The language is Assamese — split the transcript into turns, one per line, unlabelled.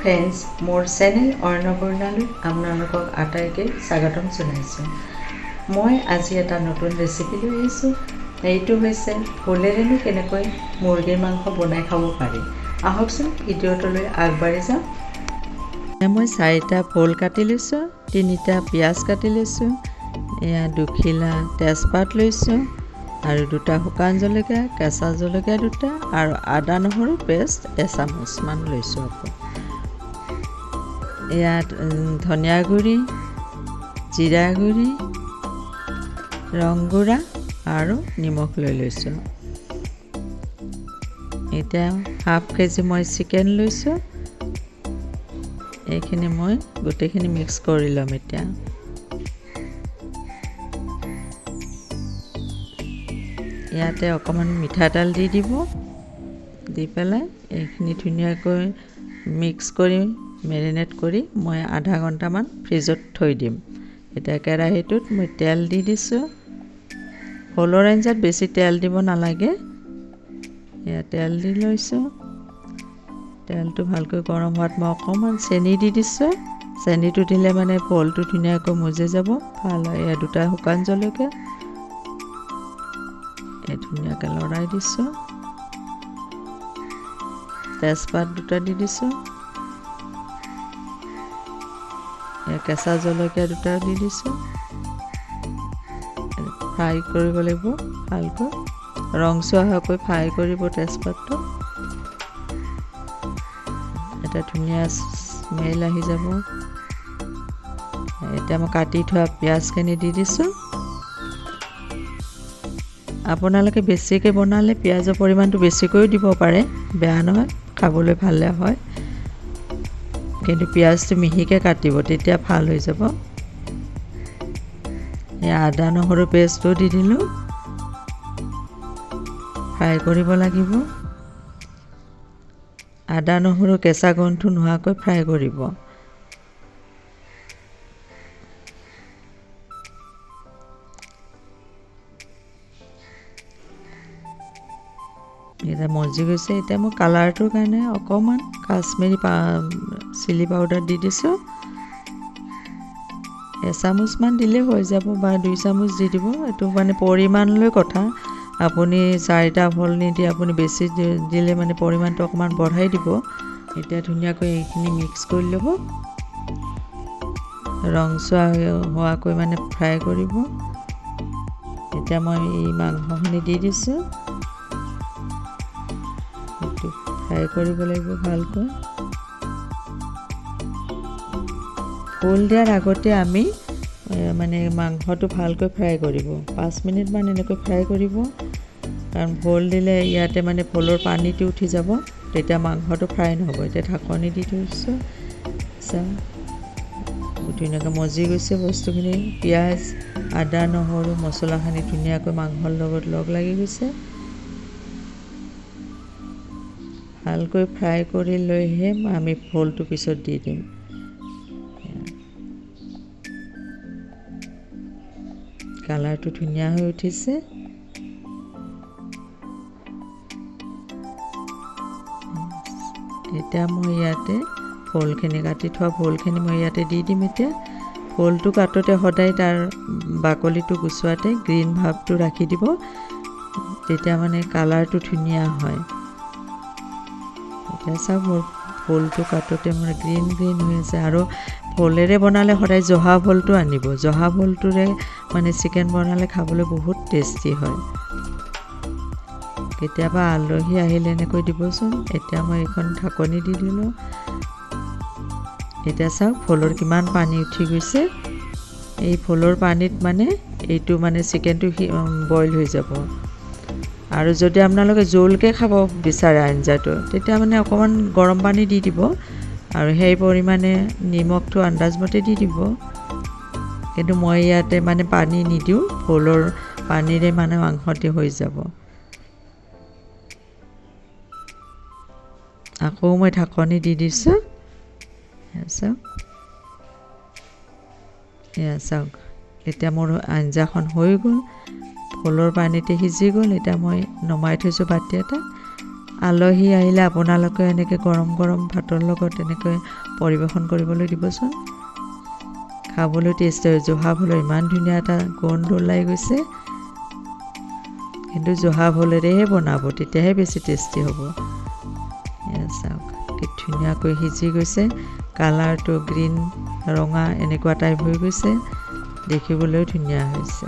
ফ্ৰেণ্ডছ, মোৰ চেনেল অৰ্ণপূৰ্ণালৈ আপোনালোকক আটাইকে স্বাগতম জনাইছোঁ। মই আজি এটা নতুন ৰেচিপি লৈ আহিছোঁ। এইটো হৈছে ভোলেৰেনো কেনেকৈ মুৰ্গীৰ মাংস বনাই খাব পাৰি। আহকচোন ভিডিঅ'টোলৈ আগবাঢ়ি যাওঁ। মই 4টা ভোল কাটি লৈছোঁ, 3টা পিঁয়াজ কাটি লৈছোঁ, এয়া 2 খিলা তেজপাত লৈছোঁ আৰু 2টা শুকান জলকীয়া, কেঁচা জলকীয়া 2টা আৰু আদা নহৰু পেষ্ট এচামুচমান লৈছোঁ। আকৌ ইয়াত ধনিয়া গুড়ি, জিৰা গুড়ি, ৰং গুড়া আৰু নিমখ লৈ লৈছোঁ। এতিয়া হাফ কেজি মই চিকেন লৈছোঁ। এইখিনি মই গোটেইখিনি মিক্স কৰি ল'ম। এতিয়া ইয়াতে অকণমান মিঠাতেল দি দিব, দি পেলাই এইখিনি ধুনীয়াকৈ মিক্স কৰি মেৰিনেট কৰি মই আধা ঘণ্টামান ফ্ৰিজত থৈ দিম। এতিয়া কেৰাহীটোত মই তেল দি দিছোঁ। ভোলৰ আঞ্জাত বেছি তেল দিব নালাগে। এয়া তেল দি লৈছোঁ। তেলটো ভালকৈ গৰম হোৱাত মই অকণমান চেনি দি দিছোঁ। চেনিটো দিলে মানে ভোলটো ধুনীয়াকৈ মজি যাব, ভাল হয়। এয়া 2টা শুকান জলকীয়া ধুনীয়াকৈ লৰাই দিছোঁ। তেজপাত 2টা দি দিছোঁ। কেঁচা জলকীয়া 2টা দি দিছোঁ। ফ্ৰাই কৰিব লাগিব ভালকৈ, ৰংচুৱা হোৱাকৈ ফ্ৰাই কৰিব তেজপাতটো। এটা ধুনীয়া স্মেল আহি যাব। এতিয়া মই কাটি থোৱা পিঁয়াজখিনি দি দিছোঁ। আপোনালোকে বেছিকৈ বনালে পিঁয়াজৰ পৰিমাণটো বেছিকৈও দিব পাৰে, বেয়া নহয়, খাবলৈ ভালে হয়। কিন্তু পিঁয়াজটো মিহিকৈ কাটিব, তেতিয়া ভাল হৈ যাব। এই আদা নহৰু পেষ্টটো দি দিলোঁ। ফ্ৰাই কৰিব লাগিব। আদা নহৰু কেঁচা গোন্ধটো নোহোৱাকৈ ফ্ৰাই কৰিব। এতিয়া মজি গৈছে। এতিয়া মই কালাৰটোৰ কাৰণে অকণমান কাশ্মীৰী চিলি পাউডাৰ দি দিছোঁ। এচামুচমান দিলে হৈ যাব বা 2 চামুচ দি দিব। এইটো মানে পৰিমাণলৈ কথা। আপুনি 4টা ভোল নিদি আপুনি বেছি দিলে মানে পৰিমাণটো অকণমান বঢ়াই দিব। এতিয়া ধুনীয়াকৈ এইখিনি মিক্স কৰি ল'ব, ৰংচুৱা হোৱাকৈ মানে ফ্ৰাই কৰিব। এতিয়া মই এই মাংসখিনি দি দিছোঁ। ফ্ৰাই কৰিব লাগিব ভালকৈ। ভোল দিয়াৰ আগতে আমি মানে মাংসটো ভালকৈ ফ্ৰাই কৰিব, 5 মিনিটমান এনেকৈ ফ্ৰাই কৰিব। কাৰণ ভোল দিলে ইয়াতে মানে ভোলৰ পানীটো উঠি যাব, তেতিয়া মাংসটো ফ্ৰাই নহ'ব। এতিয়া ঢাকনি দি থৈছোঁ। ধুনীয়াকৈ মজি গৈছে বস্তুখিনি। পিঁয়াজ, আদা নহৰু মছলাখিনি ধুনীয়াকৈ মাংসৰ লগত লগ লাগি গৈছে। ভালকৈ ফ্ৰাই কৰি লৈহে আমি ভোলটো পিছত দি দিম। কালাৰটো ধুনীয়া হৈ উঠিছে। এতিয়া মই ইয়াতে ভোলখিনি কাটি থোৱা ভোলখিনি মই ইয়াতে দি দিম। এতিয়া ভোলটো কাটোতে সদায় তাৰ বাকলিটো গুচোৱাতে গ্ৰীণ ভাৱটো ৰাখি দিব, তেতিয়া মানে কালাৰটো ধুনীয়া হয়। এতিয়া চাওক মোৰ ভোলটো কাটোতে মোৰ গ্ৰীণ হৈ আছে। আৰু ভোলেৰে বনালে সদায় জহা ভোলটো আনিব। জহা ভোলটোৰে মানে চিকেন বনালে খাবলৈ বহুত টেষ্টি হয়। কেতিয়াবা আলহী আহিলে এনেকৈ দিবচোন। এতিয়া মই এইখন ঢাকনি দি দিলোঁ। এতিয়া চাওক ভোলৰ কিমান পানী উঠি গৈছে। এই ভোলৰ পানীত মানে এইটো মানে চিকেনটো বইল হৈ যাব। আৰু যদি আপোনালোকে জোলকৈ খাব বিচাৰে আঞ্জাটো, তেতিয়া মানে অকণমান গৰম পানী দি দিব আৰু সেই পৰিমাণে নিমখটো আন্দাজমতে দি দিব। কিন্তু মই ইয়াতে মানে পানী নিদিওঁ, ভোলৰ পানীৰে মানে মাংসটি হৈ যাব। আকৌ মই ঢাকনি দি দিছোঁ। চাওক এতিয়া মোৰ আঞ্জাখন হৈ গ'ল, ভোলৰ পানীতে সিজি গ'ল। এতিয়া মই নমাই থৈছোঁ বাতি এটা। আলহী আহিলে আপোনালোকে এনেকৈ গৰম গৰম ভাতৰ লগত এনেকৈ পৰিৱেশন কৰিবলৈ দিবচোন। খাবলৈ টেষ্টি হয়। জহা ভোলৰ ইমান ধুনীয়া এটা গোন্ধ ওলাই গৈছে, কিন্তু জহা ভোলেৰেহে বনাব, তেতিয়াহে বেছি টেষ্টি হ'ব। চাওক কি ধুনীয়াকৈ সিজি গৈছে, কালাৰটো গ্ৰীণ ৰঙা এনেকুৱা টাইপ হৈ গৈছে, দেখিবলৈও ধুনীয়া হৈছে।